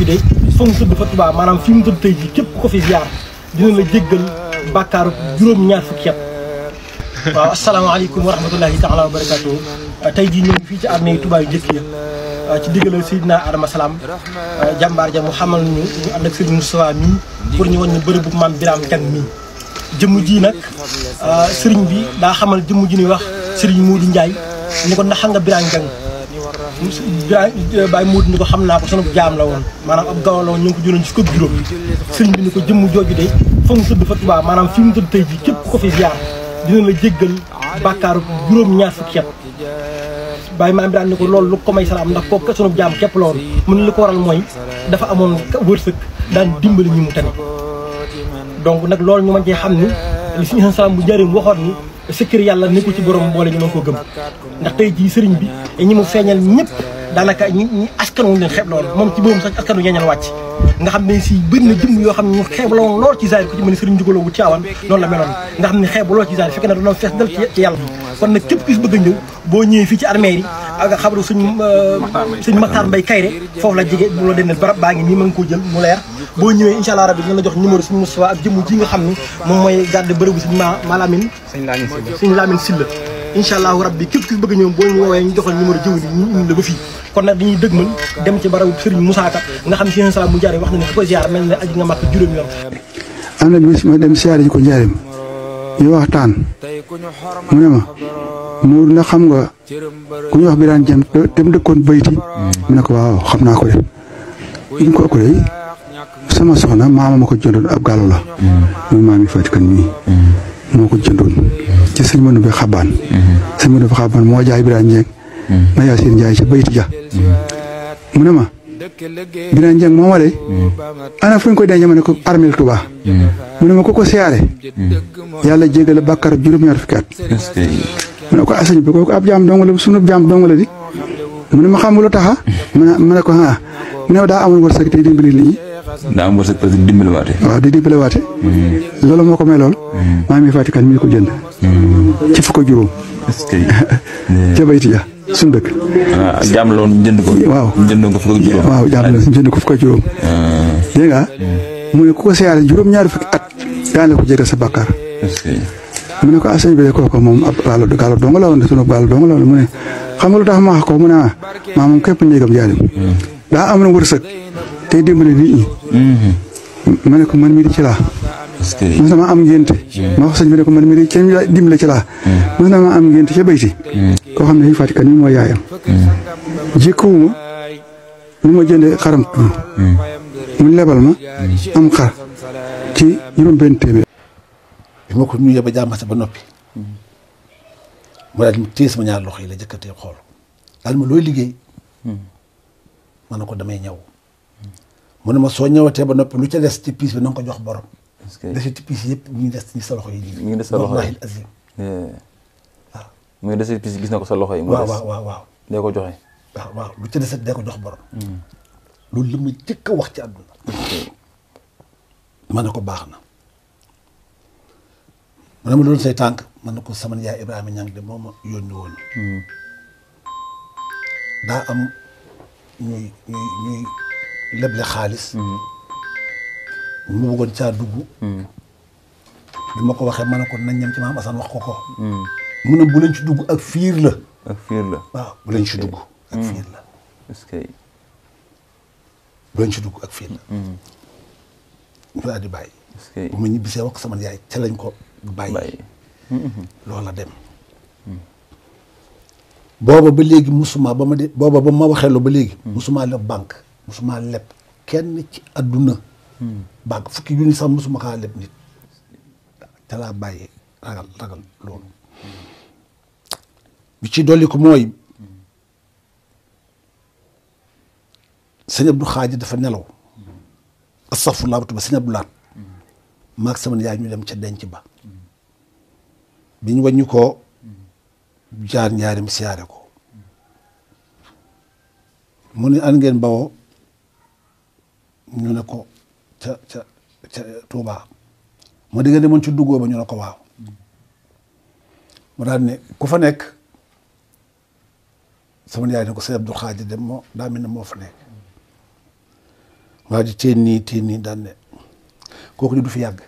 jooju de fa mu tëdd fa Tuubaa maanaam fi mu tëdd tey jii képp ko fi ziar dina la jéggal bàkkaaru juróom-ñaar fukki at. waaw asalaamaaleykum wa rahmatullahi taala wa barakaatu. tey jii ñoo ngi fii ci armée Touba yu njëkk ya ci diggalal Seydina Adama Salaam jàmbaar ja mu xamal ñu ànd ak Serigne Moustapha mii pour ñu wan ñu bëri bu maam Birame Kane mii. jëmm ji nag sëriñ bi daa xamal jëmm ji ñuy wax Serigne Modou Ndiaye ni ko ndax xam nga Birame Kane Baye Modou ni ko xam naa ko sunu jaam la woon maanaam ab gawar la woon ñu ngi ko jëloon ci ko juróom sëriñ bi ni ko jëmm jooju de fa mu tëdd fa Tuubaa maanaam fi mu tëdd tey jii képp ko fi ziar dina la jéggal bàkkaaru juróom-ñaar fukki at. Baye maam Birame ni ko loolu lu ko may salaam ndax kooku sunu jaam képp la woon mu ne li ko waral mooy dafa amoon wërsëg daan dimbali ñi mu tane donc nag loolu ñu mën cee xam ni li suñu salaam bu njëriñ waxoon ni secret yàlla nekkul ci borom boole ñu mën koo gëm ndax tey jii sëriñ bi ñi mu feeñal ñëpp daanaka ñi askan wu leen xeeb la woon moom ci boobu sax askan wu ñeeñal wàcc nga xam ne si bëri na jëmm yoo xam ne ñu xeeb la woon lool ci zaahir ku ci mën ne sëriñ Njugaloo wu Tiwaawan noonu la meloon nga xam ne xeeb lool ci zaahir fekk na dañoo fees dal ci yàlla kon nag képp ki si bëgg a ñëw boo ñëwee fii ci armée yi ak xabaru suñ Maxtaar Mbay Kayre foofu la jege bu la dennel barab baa ngi nii ma nga koo jël mu leer boo ñëwee incha allah rabbi dina la jox numéro suñu Moustapha ak jëmm ji nga xam ne moom mooy garde bërëbu suñ Malamine suñ Lamine Silla incha allahu rabbi képp ki bëgg a ñëw boo ñu woowee ñu joxal numéro jëw ni ñu la ba fii kon nag dañuy dëgmal dem ci barabu Serigne Moussa Ka nga xam ne salaam bu njaareem wax na ne ku ko ziar mel ne aji nga màkk juróomi yoon. am na bis ma dem siyaare ji ko njaareem ñu waxtaan mu ne ma Mour na xam nga ku ñu wax Birame Kane dem dëkkoon bayti mu ne ko waaw xam naa ko de ñu ko ko de sama soxna maama ma ko jëndoon ab gàllu la muy maami Faty Kane mii moo ko jëndoon ci sëñ Manu bi xabaan sëñ Manu bi xabaan moo jaay Birame Dieng ma Yaasin Njaay ci bayti ja mu ne ma Birame Dieng mooma de ana fu ñu koy denc ma ne ko armeel Tuubaa mu ne ma ku ko siyaare yàlla jéggale bàkkaar juróom-ñaar fukki at mu ne ko asañ bi kooku ab jaam dong la sunu jaam dong la di mu ne ma xam lu taxa ma ne ko ah mu ne daa amul wërsëg te dimbali nit ñi daa am wërsëg parce que dimbaliwaate waaw di dimbaliwaate loolu moo ko may lool maa mi Faty Kane mi ko jënd ci fukk ak juróom ca bayti ja suñu dëkk jaam la woon jënd ko waaw jënd ko fukk ak juróom waaw jaam la jënd ko fukk ak juróom dégg nga mu ne ku ko siyaare juróom-ñaari fukki at daane ko jégal sa bàkkaar mu ne ko asañ bi de kooku moom ab gàllu dong la woon de sunu gàllu dong la woon mu ne xam nga lu tax ma wax ko mu ne maa moom képp néegam jaarim daa am na wërsëg tey dimbali nit ñi ma ne ko man mii di ci laa mos na ma am ngénte ma wax sëñ bi ne ko man mii di ci dimbali ci laa mos na ma am ngénte ca bayti koo xam ne Faty Kane mi mooy yaayam jékkuwuma lu ma jëndee xaram mu lebal ma am xar ci juróom-benn téeméer bi ma ko nuyee ba jàmmase ba noppi mu daal di téye sama ñaar loxo yi la jëkkatee xool daal ma looy liggéey ma ne ko damay ñëw mu ne ma soo ñëwatee ba noppi lu ca des ci piis bi na nga ko jox borom des ci piis yëpp ñu ngi des ci sa loxo yi mi ngi des sa loxo yi azim waaw mu ngi des ci piis gis na ko sa loxo yi waaw dee ko joxe waaw lu ca des dee ko jox borom loolu la ma jëkk a wax ci àdduna ma ne ko baax na mu ne ma doon say tànk man na ko sama yaay Ibrahima Ñang de moo ma yónni woon daa am ñuy leble xaalis mu bëggoon caa dugg bi ma ko waxee ma ne ko nañ ñam ci maam Assane wax ko mu ne bu leen ci dugg ak fiir la waaw bu leen ci dugg ak fiir la bu leen ci dugg ak fiir la ñu daal di bàyyi bu ma ñibbisee wax sama yaay ca lañ ko bàyyi loola dem booba ba léegi musuma ba ma waxee loo ba léegi musuma leb banque musuma leb kenn ci adduna banque fukki junni sax musuma kaa leb nit te laa bàyyi ragal loolu bi ci dolli ko mooy sëñ Abdou Xaaji dafa nelaw astafurlaa ba sëñ Abdou Laat maag sama yaay ñu dem ca denc ba biñ wàññi ko jaar njaarim siyaare ko mu ne an ngeen bawoo ñu ne ko ca Touba moo di nga demoon ci duggoo ba ñu ne ko waaw mu daal ne ku fa nekk sama yaay ne ko sëñ Abdou Xaadir dem moo daa mel ne moo fa nekk waa ji teen nii daan ne kooku du fi yàgg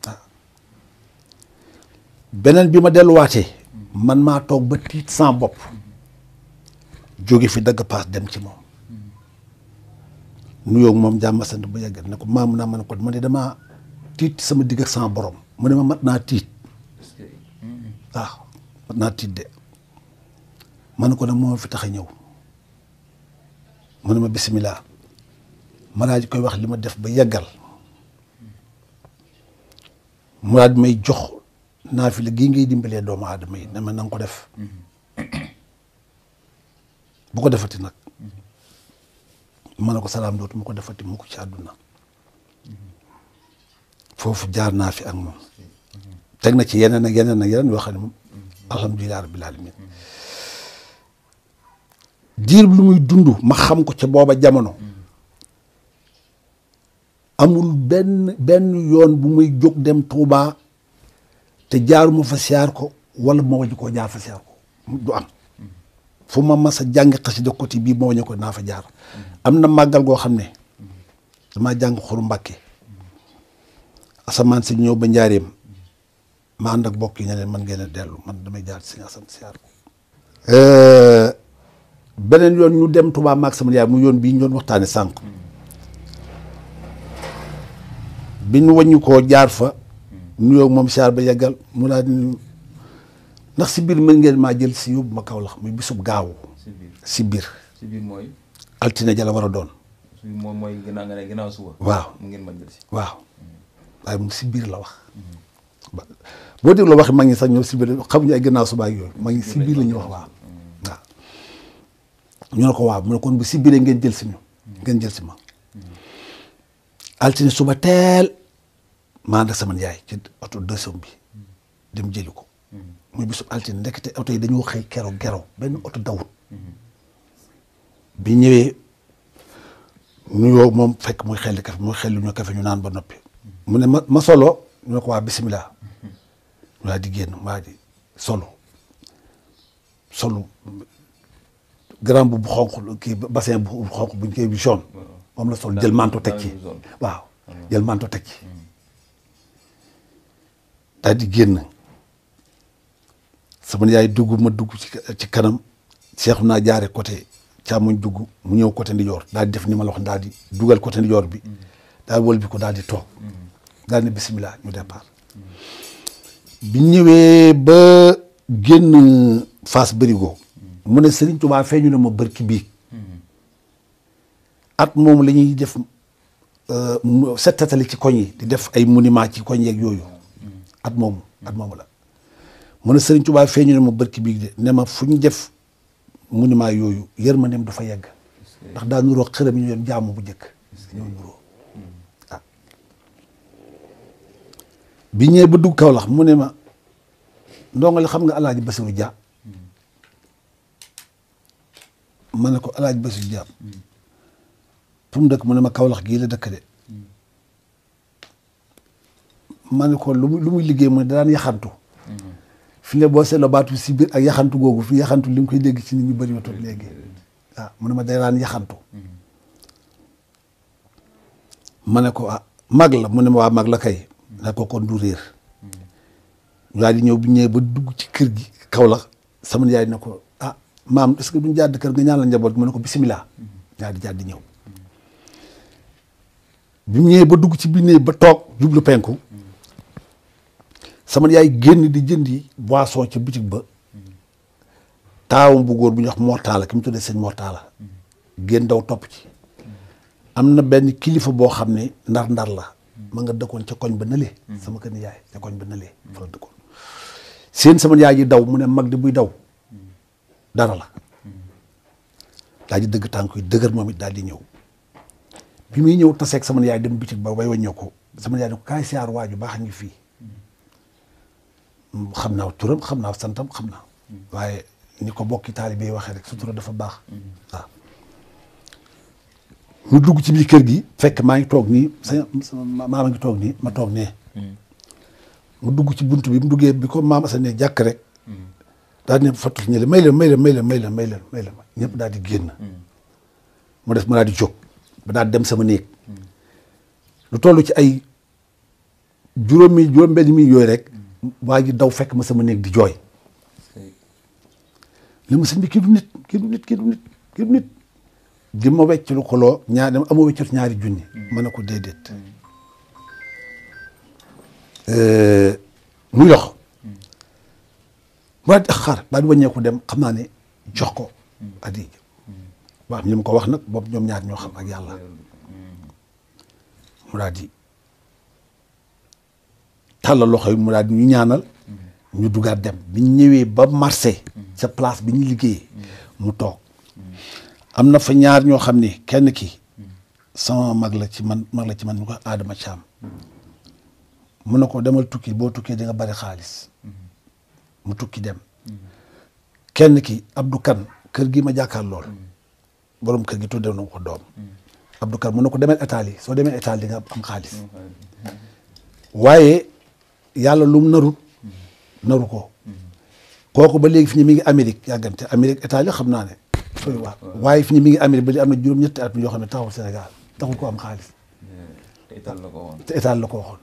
waaw beneen bi ma delluwaatee man maa toog ba tiit sans bopp jóge fi dagg paas dem ci moom nuyoo moom jàmm sant ba yàggat ne ko maamu naa ma ne ko ma ne damaa tiit sama digg ak sama borom mu ne ma mat naa tiit waaw mat naa tiit de ma ne ko nag moo fi tax a ñëw mu ne ma bisimilah ma daal di koy wax li ma def ba yeggal mu daal di may jox naa fi la gii ngay dimbalee doomu aadama yi ne ma na nga ko def bu ko defati nag ma ne ko salaam dootu ma ko defati mu ko ci àdduna foofu jaar naa fi ak moom teg na ci yeneen ak yeneen ak yeneen yoo xam ne moom alhamdulilah rabbil alamin diir lu muy dund ma xam ko ca booba jamono amul benn yoon bu muy jóg dem Touba te jaaruma fa siyaar ko wala ma wañu koo jaar fa siyaar ko du am fu ma mas a jàng xasida côté bii ma wañu ko naa fa jaar am na màggal goo xam ne damaa jàng xuru Mbàkke asamaan si ñëw ba njaareem ma ànd ak bokk yi ne leen man ngeen a dellu man damay jaar si asan siyaar ko beneen yoon ñu dem Touba maag sama yaay mu yoon bii ñu doon waxtaane sànq bi ñu wàññi koo jaar fa nuyoo moom siyaar ba yeggal mu daal di ndax si biir mën ngeen maa jël si yóbbu ma Kaolack muy bisub gaawu si biir mooy altine ja la war a doon moom mooy ginnaaw suba waaw mu ngeen ma jël si waaw waaye moom si biir la wax boo dégloo waxi mag ñi sax ñoom si biir xamuñu ay ginnaaw suba ak yooyu mag ñi si biir la ñuy wax waaw waaw ñu ne ko waaw mu ne kon bu si biiree ngeen jël si ñu ngeen jël si ma altine suba teel maa ànd ak sama yaay ci oto deuxième bi dem jëli ko muy bisu altine ndekete oto yi dañoo xëy gero benn oto dawut bi ñëwee nuyoo moom fekk muy xel kafe muy xel lu ñu kafe ñu naan ba noppi mu ne ma solo ñu ne ko waa bisimilah ñu daal di génn waa di solo grand bu xonq kii bassin bu xonq buñ koy bi jaune moom la sol jël manto teg ci waaw jël manto teg ci daal di génn sama yaay dugg ma dugg ci kanam seexu naa jaare côté càmmoñ dugg mu ñëw côté ndijoor daal di def ni ma la wax daal di dugal côté ndijoor bi daal wël bi ko daal di toog daal ne bisimilah ñu départ bi ñëwee ba génn Fass Bërigo mu ne Serigne Touba feeñu ne ma bërki bii at moom la ñuy def settatali ci koñ yi di def ay monument ci koñ yeeg yooyu at moomu la mu ne Serigne Touba feeñu ne ma bërki bii de ne ma fu ñu def monument yooyu yërmandeem du fa yegg ndax daa nuroo xërëm yi ñu doon jaamu bu njëkk ñoo nuroo ah bi ñëwee ba dugg Kaolack mu ne ma ndongo li xam nga Alaaji Basiru Dia ma ne ko Alaaji Basiru Dia fu mu dëkk mu ne ma Kaolack gii la dëkk de ma ne ko lu muy liggéey mu ne daan yaxantu fi ne boo seetloo baatu si biir ak yaxantu googu fi yaxantu li nga koy dégg ci nit ñu bëri watul léegi waaw mu ne ma day daan yaxantu ma ne ko ah mag la mu ne ma waa mag la kay ne ko kon du réer ñu daal di ñëw bi ñëwee ba dugg ci kër gi Kaolack sama yaay ne ko ah maam est-ce que duñ jàdd kër nga ñaan la njaboot mu ne ko bisimilah daal di jàdd ñëw bi ñëwee ba dugg ci biir néeg ba toog jublu penku sama yaay génn di jëndi boisson ca boutique ba taawam bu góor bu ñuy wax Mortala ki mu tuddee sëñ Mortala génn daw topp ci am na benn kilifa boo xam ne ndar la ma nga dëkkoon ca koñ ba nële sama kër yaay ca koñ ba nële fa la dëkkoon seen sama yaay ji daw mu ne mag di buy daw dara la daa ji dëgg tànk yi dëgër moom it daal di ñëw bi muy ñëw taseeg sama yaay dem boutique ba bay waññoo ko sama yaay ne ko kaay siyaar waaju baax a ngi fii xam naa turam xam naa santam xam naa waaye ni ko bokki taalibe yi waxee rek su turam dafa baax waaw ñu dugg ci biir kër gi fekk maa ngi toog nii sama maama ngi toog nii ma toog nee mu dugg ci bunt bi mu duggee bi ko maam Assane ne jàkk rek daal ne fattul ñële may leen ñëpp daal di génn mu des ma daal di jóg ba daal dem sama néeg lu toll ci ay juróom benn mi yooyu rek waa ji daw fekk ma sama néeg di jooy li ma sëñ bi kii du nit di ma wecc lu ko loo ñaar dama amoo weccat ñaari junni ma ne ko déedéet mu yox mu di xaar ba di wàññeeku dem xam naa ne jox ko addi waaw ñu ma ko wax nag boobu ñoom ñaar ñoo xam ak yàlla mu daal di tàllal loxo yi mu daal di ñu ñaanal ñu dugaat dem bi ñu ñëwee ba marché sa place bi ñu liggéeyee mu toog am na fa ñaar ñoo xam ne kenn ki sama mag la ci man ñu ko Adama Thiam mu ne ko demal tukki boo tukkee di nga bari xaalis mu tukki dem kenn ki Abdou Kane kër gi ma jàkkaar lool borom kër gi tudde na ko doom Abdou Kane mu ne ko demel Italie soo demee Italie di nga am xaalis waaye yàlla lum naru ko kooku ba léegi fi ñu mi ngi Amérique yàggante Amérique Italie xam naa ne sooy waar waaye fi ñu mi ngi Amérique ba léegi am na juróom-ñetti at yoo xam ne taxul Sénégal taxul ko am xaalis te état la ko waxoon